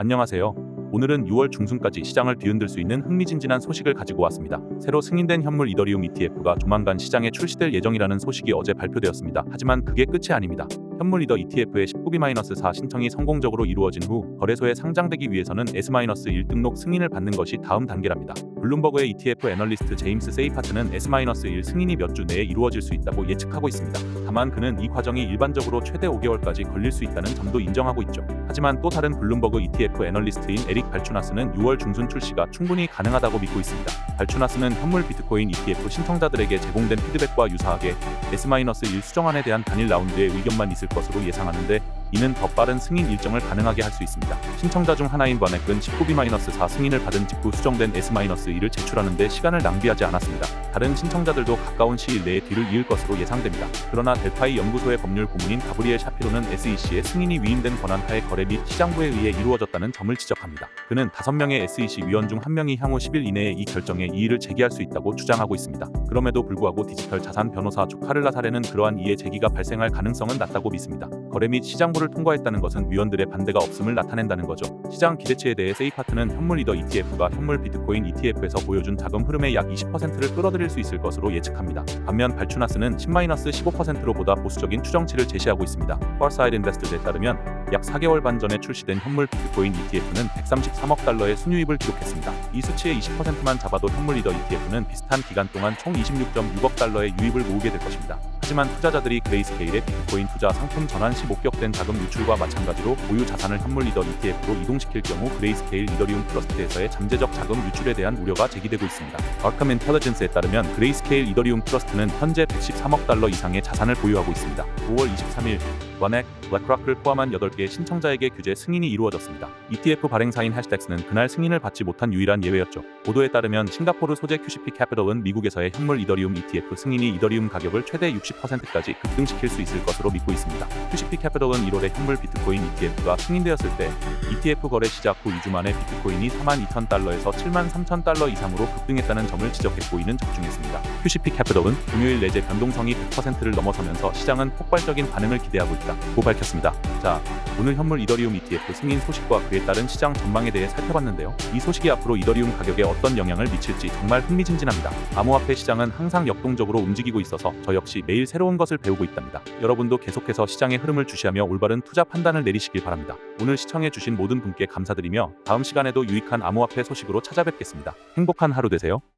안녕하세요. 오늘은 6월 중순까지 시장을 뒤흔들 수 있는 흥미진진한 소식을 가지고 왔습니다. 새로 승인된 현물 이더리움 ETF가 조만간 시장에 출시될 예정이라는 소식이 어제 발표되었습니다. 하지만 그게 끝이 아닙니다. 현물 이더 ETF의 19B-4 신청이 성공적으로 이루어진 후 거래소에 상장되기 위해서는 S-1 등록 승인을 받는 것이 다음 단계랍니다. 블룸버그의 ETF 애널리스트 제임스 세이파트는 S-1 승인이 몇 주 내에 이루어질 수 있다고 예측하고 있습니다. 다만 그는 이 과정이 일반적으로 최대 5개월까지 걸릴 수 있다는 점도 인정하고 있죠. 하지만 또 다른 블룸버그 ETF 애널리스트인 에릭 발추나스는 6월 중순 출시가 충분히 가능하다고 믿고 있습니다. 발추나스는 현물 비트코인 ETF 신청자들에게 제공된 피드백과 유사하게 S-1 수정안에 대한 단일 라운드의 의견만 있을 것으로 예상하는데, 이는 더 빠른 승인 일정을 가능하게 할 수 있습니다. 신청자 중 하나인 바넥은 19B-4 승인을 받은 직후 수정된 S-1을 제출하는 데 시간을 낭비하지 않았습니다. 다른 신청자들도 가까운 시일 내에 뒤를 이을 것으로 예상됩니다. 그러나 델파이 연구소의 법률 고문인 가브리엘 샤피로는 SEC의 승인이 위임된 권한하에 거래 및 시장부에 의해 이루어졌다는 점을 지적합니다. 그는 5명의 SEC 위원 중 1명이 향후 10일 이내에 이 결정에 이의를 제기할 수 있다고 주장하고 있습니다. 그럼에도 불구하고 디지털 자산 변호사 조 카를라 사레는 그러한 이의 제기가 발생할 가능성은 낮다고 믿습니다. 거래 및 시장부를 통과했다는 것은 위원들의 반대가 없음을 나타낸다는 거죠. 시장 기대치에 대해 세이파트는 현물 이더 ETF가 현물 비트코인 ETF에서 보여준 자금 흐름의 약 20%를 끌어들일 수 있을 것으로 예측합니다. 반면 발추나스는 10-15%로 보다 보수적인 추정치를 제시하고 있습니다. Farsight Investors에 따르면 약 4개월 반 전에 출시된 현물 비트코인 ETF는 133억 달러의 순유입을 기록했습니다. 이 수치의 20%만 잡아도 현물 이더 ETF는 비슷한 기간 동안 총 26.6억 달러의 유입을 모으게 될 것입니다. 하지만 투자자들이 그레이스케일의 비트코인 투자 상품 전환 시 목격된 자금 유출과 마찬가지로 보유 자산을 현물 이더 ETF로 이동시킬 경우 그레이스케일 이더리움 트러스트에서의 잠재적 자금 유출에 대한 우려가 제기되고 있습니다. Arkham Intelligence에 따르면 그레이스케일 이더리움 트러스트는 현재 113억 달러 이상의 자산을 보유하고 있습니다. 5월 23일 와넥, 블랙락을 포함한 8개의 신청자에게 규제 승인이 이루어졌습니다. ETF 발행사인 해시텍스는 그날 승인을 받지 못한 유일한 예외였죠. 보도에 따르면 싱가포르 소재 QCP 캐피털은 미국에서의 현물 이더리움 ETF 승인이 이더리움 가격을 최대 60%까지 급등시킬 수 있을 것으로 믿고 있습니다. QCP 캐피털은 1월에 현물 비트코인 ETF가 승인되었을 때 ETF 거래 시작 후 2주 만에 비트코인이 42,000달러에서 73,000달러 이상으로 급등했다는 점을 지적했고 이는 적중했습니다. QCP 캐피털은 금요일 내재 변동성이 100%를 넘어서면서 시장은 폭발적인 반응을 기대하고 있다고 밝혔습니다. 자, 오늘 현물 이더리움 ETF 승인 소식과 그에 따른 시장 전망에 대해 살펴봤는데요. 이 소식이 앞으로 이더리움 가격에 어떤 영향을 미칠지 정말 흥미진진합니다. 암호화폐 시장은 항상 역동적으로 움직이고 있어서 저 역시 매일 새로운 것을 배우고 있답니다. 여러분도 계속해서 시장의 흐름을 주시하며 올바른 투자 판단을 내리시길 바랍니다. 오늘 시청해주신 모든 분께 감사드리며 다음 시간에도 유익한 암호화폐 소식으로 찾아뵙겠습니다. 행복한 하루 되세요.